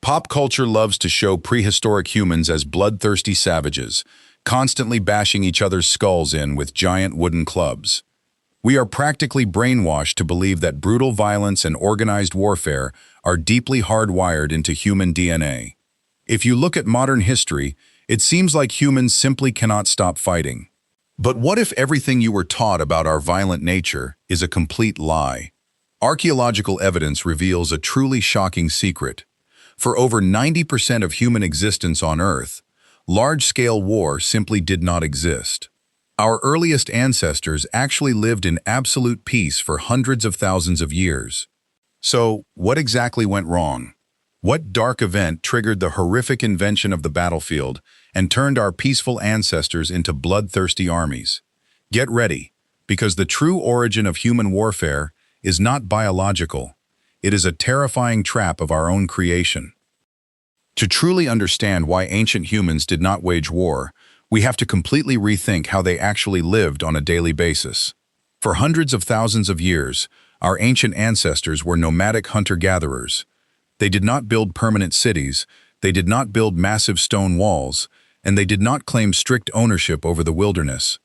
Pop culture loves to show prehistoric humans as bloodthirsty savages, constantly bashing each other's skulls in with giant wooden clubs. We are practically brainwashed to believe that brutal violence and organized warfare are deeply hardwired into human DNA. If you look at modern history, it seems like humans simply cannot stop fighting. But what if everything you were taught about our violent nature is a complete lie? Archaeological evidence reveals a truly shocking secret. For over 90% of human existence on Earth, large-scale war simply did not exist. Our earliest ancestors actually lived in absolute peace for hundreds of thousands of years. So, what exactly went wrong? What dark event triggered the horrific invention of the battlefield and turned our peaceful ancestors into bloodthirsty armies? Get ready, because the true origin of human warfare is not biological. It is a terrifying trap of our own creation. To truly understand why ancient humans did not wage war, we have to completely rethink how they actually lived on a daily basis. For hundreds of thousands of years, our ancient ancestors were nomadic hunter-gatherers. They did not build permanent cities, they did not build massive stone walls, and they did not claim strict ownership over the wilderness.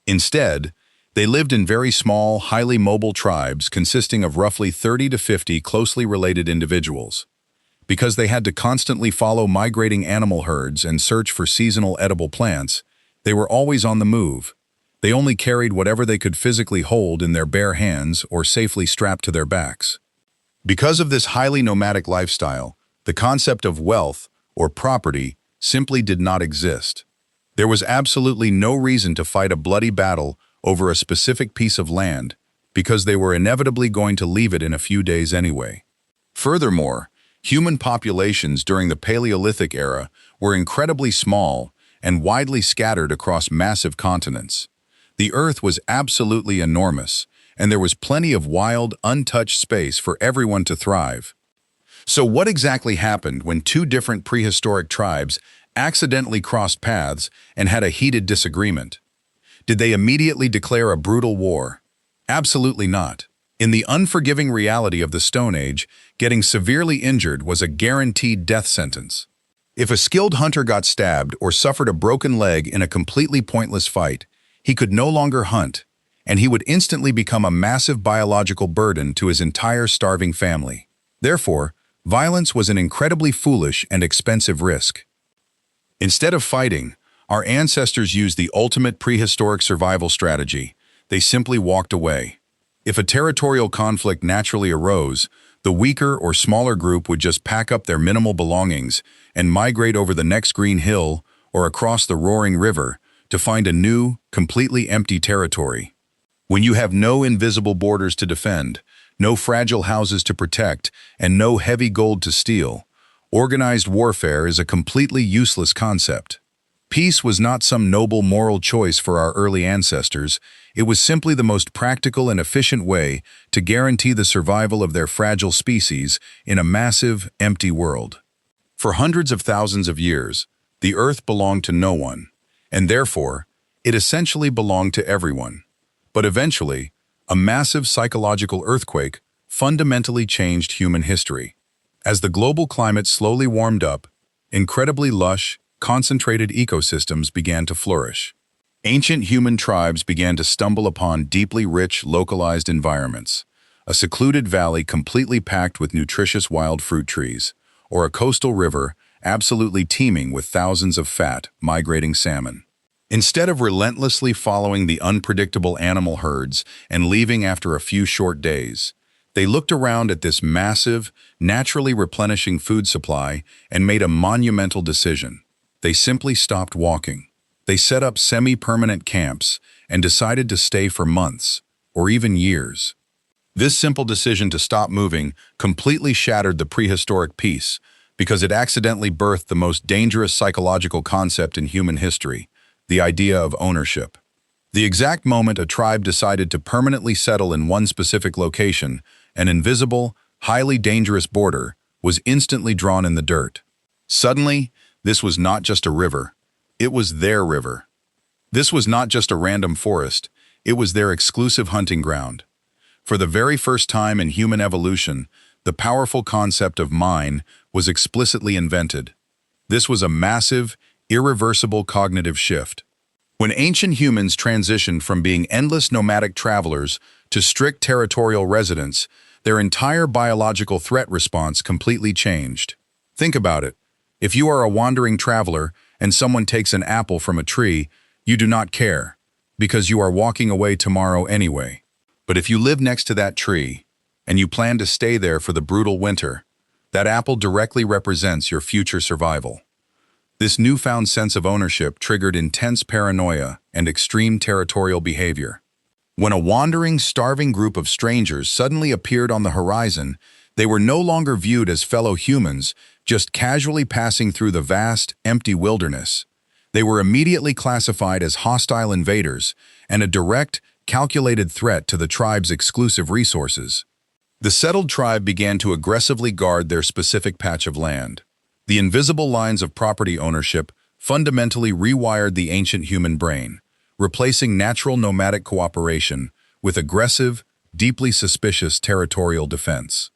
Instead, they lived in very small, highly mobile tribes consisting of roughly 30 to 50 closely related individuals. Because they had to constantly follow migrating animal herds and search for seasonal edible plants, they were always on the move. They only carried whatever they could physically hold in their bare hands or safely strapped to their backs. Because of this highly nomadic lifestyle, the concept of wealth or property simply did not exist. There was absolutely no reason to fight a bloody battle over a specific piece of land, because they were inevitably going to leave it in a few days anyway. Furthermore, human populations during the Paleolithic era were incredibly small and widely scattered across massive continents. The Earth was absolutely enormous, and there was plenty of wild, untouched space for everyone to thrive. So what exactly happened when two different prehistoric tribes accidentally crossed paths and had a heated disagreement? Did they immediately declare a brutal war? Absolutely not. In the unforgiving reality of the Stone Age, getting severely injured was a guaranteed death sentence. If a skilled hunter got stabbed or suffered a broken leg in a completely pointless fight, he could no longer hunt, and he would instantly become a massive biological burden to his entire starving family. Therefore, violence was an incredibly foolish and expensive risk. Instead of fighting, our ancestors used the ultimate prehistoric survival strategy. They simply walked away. If a territorial conflict naturally arose, the weaker or smaller group would just pack up their minimal belongings and migrate over the next green hill or across the roaring river to find a new, completely empty territory. When you have no invisible borders to defend, no fragile houses to protect, and no heavy gold to steal, organized warfare is a completely useless concept. Peace was not some noble moral choice for our early ancestors. It was simply the most practical and efficient way to guarantee the survival of their fragile species in a massive, empty world. For hundreds of thousands of years, the Earth belonged to no one, and therefore, it essentially belonged to everyone. But eventually, a massive psychological earthquake fundamentally changed human history. As the global climate slowly warmed up, incredibly lush, concentrated ecosystems began to flourish. Ancient human tribes began to stumble upon deeply rich, localized environments, a secluded valley completely packed with nutritious wild fruit trees, or a coastal river absolutely teeming with thousands of fat, migrating salmon. Instead of relentlessly following the unpredictable animal herds and leaving after a few short days, they looked around at this massive, naturally replenishing food supply and made a monumental decision. They simply stopped walking. They set up semi-permanent camps and decided to stay for months, or even years. This simple decision to stop moving completely shattered the prehistoric peace because it accidentally birthed the most dangerous psychological concept in human history, the idea of ownership. The exact moment a tribe decided to permanently settle in one specific location, an invisible, highly dangerous border was instantly drawn in the dirt. Suddenly, this was not just a river, it was their river. This was not just a random forest, it was their exclusive hunting ground. For the very first time in human evolution, the powerful concept of mine was explicitly invented. This was a massive, irreversible cognitive shift. When ancient humans transitioned from being endless nomadic travelers to strict territorial residents, their entire biological threat response completely changed. Think about it. If you are a wandering traveler and someone takes an apple from a tree, you do not care, because you are walking away tomorrow anyway. But if you live next to that tree, and you plan to stay there for the brutal winter, that apple directly represents your future survival. This newfound sense of ownership triggered intense paranoia and extreme territorial behavior. When a wandering, starving group of strangers suddenly appeared on the horizon, they were no longer viewed as fellow humans, just casually passing through the vast, empty wilderness. They were immediately classified as hostile invaders and a direct, calculated threat to the tribe's exclusive resources. The settled tribe began to aggressively guard their specific patch of land. The invisible lines of property ownership fundamentally rewired the ancient human brain, replacing natural nomadic cooperation with aggressive, deeply suspicious territorial defense.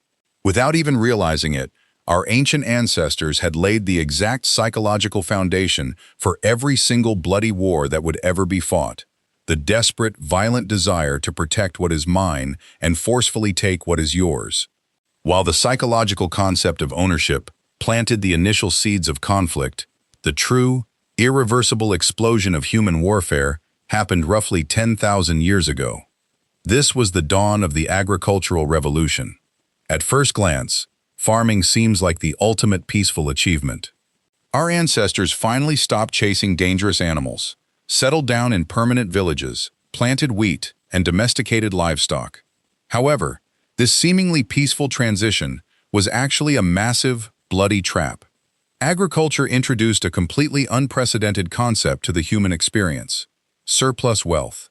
Without even realizing it, our ancient ancestors had laid the exact psychological foundation for every single bloody war that would ever be fought. The desperate, violent desire to protect what is mine and forcefully take what is yours. While the psychological concept of ownership planted the initial seeds of conflict, the true, irreversible explosion of human warfare happened roughly 10,000 years ago. This was the dawn of the agricultural revolution. At first glance, farming seems like the ultimate peaceful achievement. Our ancestors finally stopped chasing dangerous animals, settled down in permanent villages, planted wheat, and domesticated livestock. However, this seemingly peaceful transition was actually a massive, bloody trap. Agriculture introduced a completely unprecedented concept to the human experience: surplus wealth.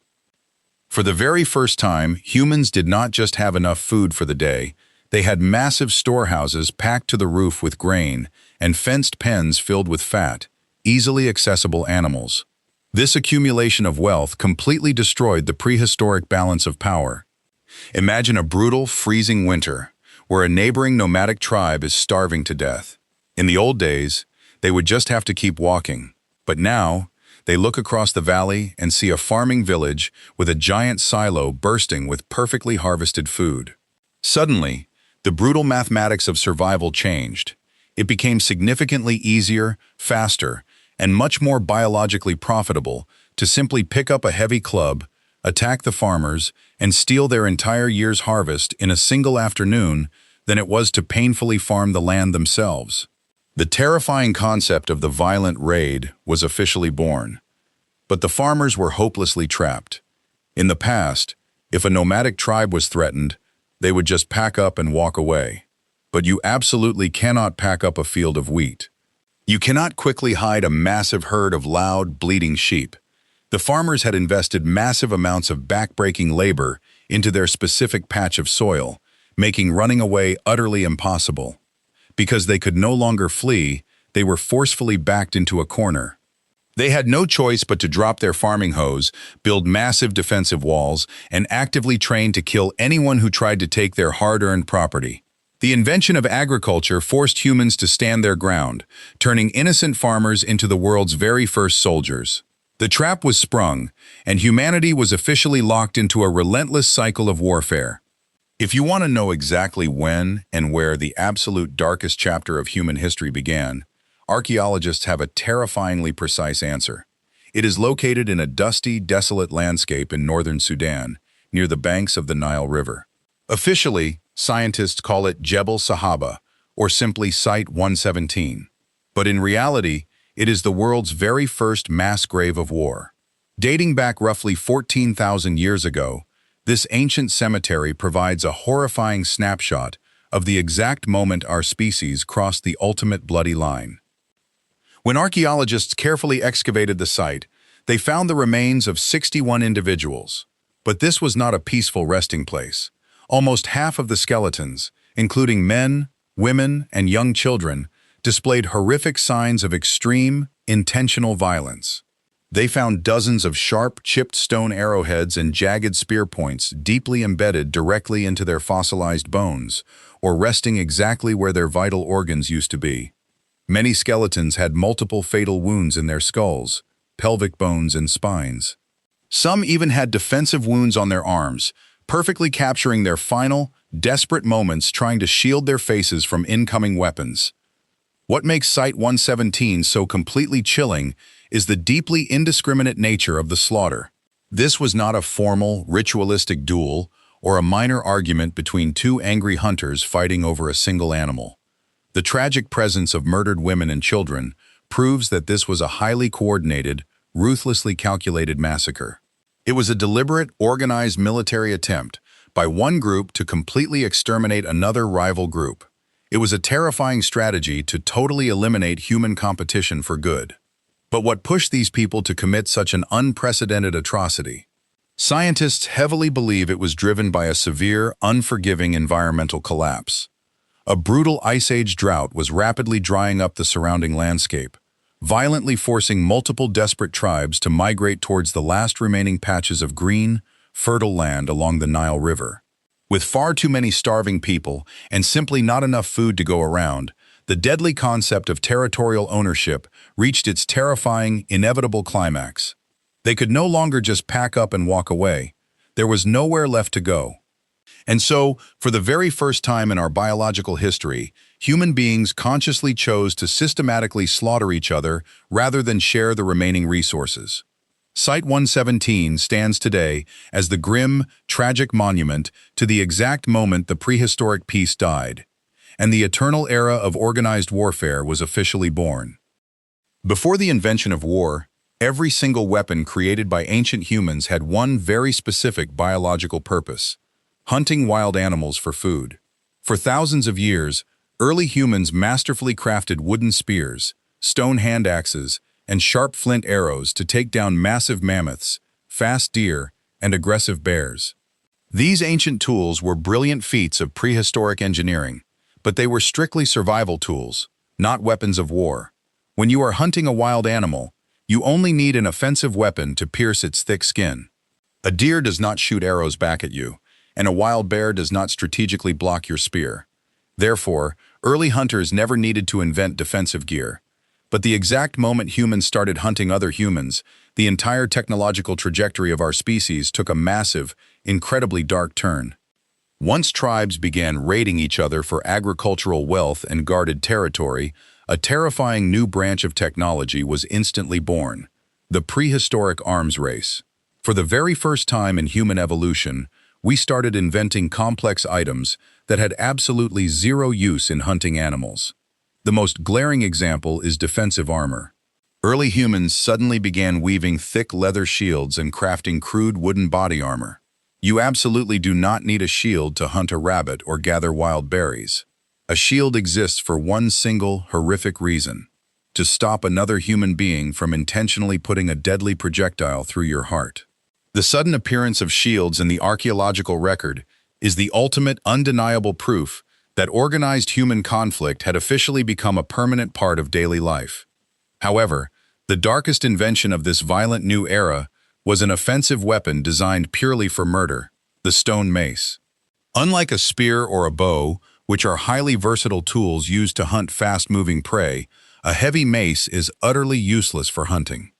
For the very first time, humans did not just have enough food for the day, they had massive storehouses packed to the roof with grain and fenced pens filled with fat, easily accessible animals. This accumulation of wealth completely destroyed the prehistoric balance of power. Imagine a brutal, freezing winter, where a neighboring nomadic tribe is starving to death. In the old days, they would just have to keep walking. But now, they look across the valley and see a farming village with a giant silo bursting with perfectly harvested food. Suddenly, the brutal mathematics of survival changed. It became significantly easier, faster, and much more biologically profitable to simply pick up a heavy club, attack the farmers, and steal their entire year's harvest in a single afternoon than it was to painfully farm the land themselves. The terrifying concept of the violent raid was officially born. But the farmers were hopelessly trapped. In the past, if a nomadic tribe was threatened, they would just pack up and walk away. But you absolutely cannot pack up a field of wheat. You cannot quickly hide a massive herd of loud, bleating sheep. The farmers had invested massive amounts of back-breaking labor into their specific patch of soil, making running away utterly impossible. Because they could no longer flee, they were forcefully backed into a corner. They had no choice but to drop their farming hoes, build massive defensive walls, and actively train to kill anyone who tried to take their hard-earned property. The invention of agriculture forced humans to stand their ground, turning innocent farmers into the world's very first soldiers. The trap was sprung, and humanity was officially locked into a relentless cycle of warfare. If you want to know exactly when and where the absolute darkest chapter of human history began, archaeologists have a terrifyingly precise answer. It is located in a dusty, desolate landscape in northern Sudan, near the banks of the Nile River. Officially, scientists call it Jebel Sahaba, or simply Site 117. But in reality, it is the world's very first mass grave of war. Dating back roughly 14,000 years ago, this ancient cemetery provides a horrifying snapshot of the exact moment our species crossed the ultimate bloody line. When archaeologists carefully excavated the site, they found the remains of 61 individuals. But this was not a peaceful resting place. Almost half of the skeletons, including men, women, and young children, displayed horrific signs of extreme, intentional violence. They found dozens of sharp, chipped stone arrowheads and jagged spear points deeply embedded directly into their fossilized bones, or resting exactly where their vital organs used to be. Many skeletons had multiple fatal wounds in their skulls, pelvic bones, and spines. Some even had defensive wounds on their arms, perfectly capturing their final, desperate moments trying to shield their faces from incoming weapons. What makes Site 117 so completely chilling is the deeply indiscriminate nature of the slaughter. This was not a formal, ritualistic duel or a minor argument between two angry hunters fighting over a single animal. The tragic presence of murdered women and children proves that this was a highly coordinated, ruthlessly calculated massacre. It was a deliberate, organized military attempt by one group to completely exterminate another rival group. It was a terrifying strategy to totally eliminate human competition for good. But what pushed these people to commit such an unprecedented atrocity? Scientists heavily believe it was driven by a severe, unforgiving environmental collapse. A brutal Ice Age drought was rapidly drying up the surrounding landscape, violently forcing multiple desperate tribes to migrate towards the last remaining patches of green, fertile land along the Nile River. With far too many starving people and simply not enough food to go around, the deadly concept of territorial ownership reached its terrifying, inevitable climax. They could no longer just pack up and walk away. There was nowhere left to go. And so, for the very first time in our biological history, human beings consciously chose to systematically slaughter each other rather than share the remaining resources. Site 117 stands today as the grim, tragic monument to the exact moment the prehistoric peace died, and the eternal era of organized warfare was officially born. Before the invention of war, every single weapon created by ancient humans had one very specific biological purpose: hunting wild animals for food. For thousands of years, early humans masterfully crafted wooden spears, stone hand axes, and sharp flint arrows to take down massive mammoths, fast deer, and aggressive bears. These ancient tools were brilliant feats of prehistoric engineering, but they were strictly survival tools, not weapons of war. When you are hunting a wild animal, you only need an offensive weapon to pierce its thick skin. A deer does not shoot arrows back at you, and a wild bear does not strategically block your spear. Therefore, early hunters never needed to invent defensive gear. But the exact moment humans started hunting other humans, the entire technological trajectory of our species took a massive, incredibly dark turn. Once tribes began raiding each other for agricultural wealth and guarded territory, a terrifying new branch of technology was instantly born: the prehistoric arms race. For the very first time in human evolution, we started inventing complex items that had absolutely zero use in hunting animals. The most glaring example is defensive armor. Early humans suddenly began weaving thick leather shields and crafting crude wooden body armor. You absolutely do not need a shield to hunt a rabbit or gather wild berries. A shield exists for one single, horrific reason: to stop another human being from intentionally putting a deadly projectile through your heart. The sudden appearance of shields in the archaeological record is the ultimate, undeniable proof that organized human conflict had officially become a permanent part of daily life. However, the darkest invention of this violent new era was an offensive weapon designed purely for murder: the stone mace. Unlike a spear or a bow, which are highly versatile tools used to hunt fast-moving prey, a heavy mace is utterly useless for hunting.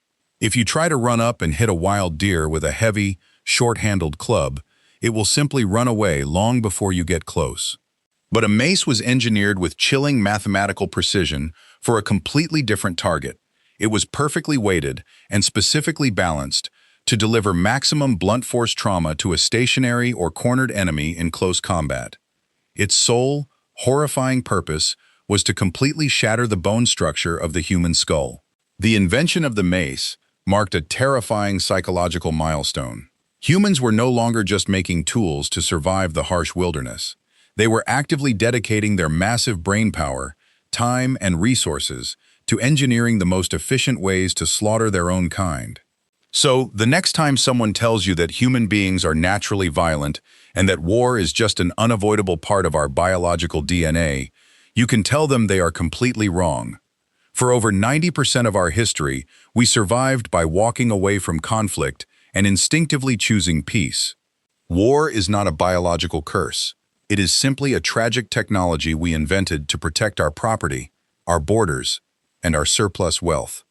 If you try to run up and hit a wild deer with a heavy, short-handled club, it will simply run away long before you get close. But a mace was engineered with chilling mathematical precision for a completely different target. It was perfectly weighted and specifically balanced to deliver maximum blunt force trauma to a stationary or cornered enemy in close combat. Its sole, horrifying purpose was to completely shatter the bone structure of the human skull. The invention of the mace marked a terrifying psychological milestone. Humans were no longer just making tools to survive the harsh wilderness. They were actively dedicating their massive brainpower, time, and resources to engineering the most efficient ways to slaughter their own kind. So, the next time someone tells you that human beings are naturally violent and that war is just an unavoidable part of our biological DNA, you can tell them they are completely wrong. For over 90% of our history, we survived by walking away from conflict and instinctively choosing peace. War is not a biological curse. It is simply a tragic technology we invented to protect our property, our borders, and our surplus wealth.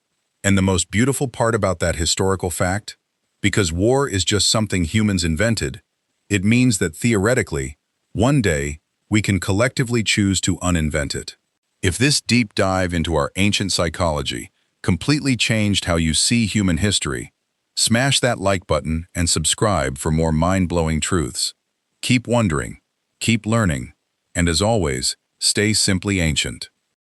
And the most beautiful part about that historical fact? Because war is just something humans invented, it means that theoretically, one day, we can collectively choose to uninvent it. If this deep dive into our ancient psychology completely changed how you see human history, smash that like button and subscribe for more mind-blowing truths. Keep wondering, keep learning, and as always, stay simply ancient.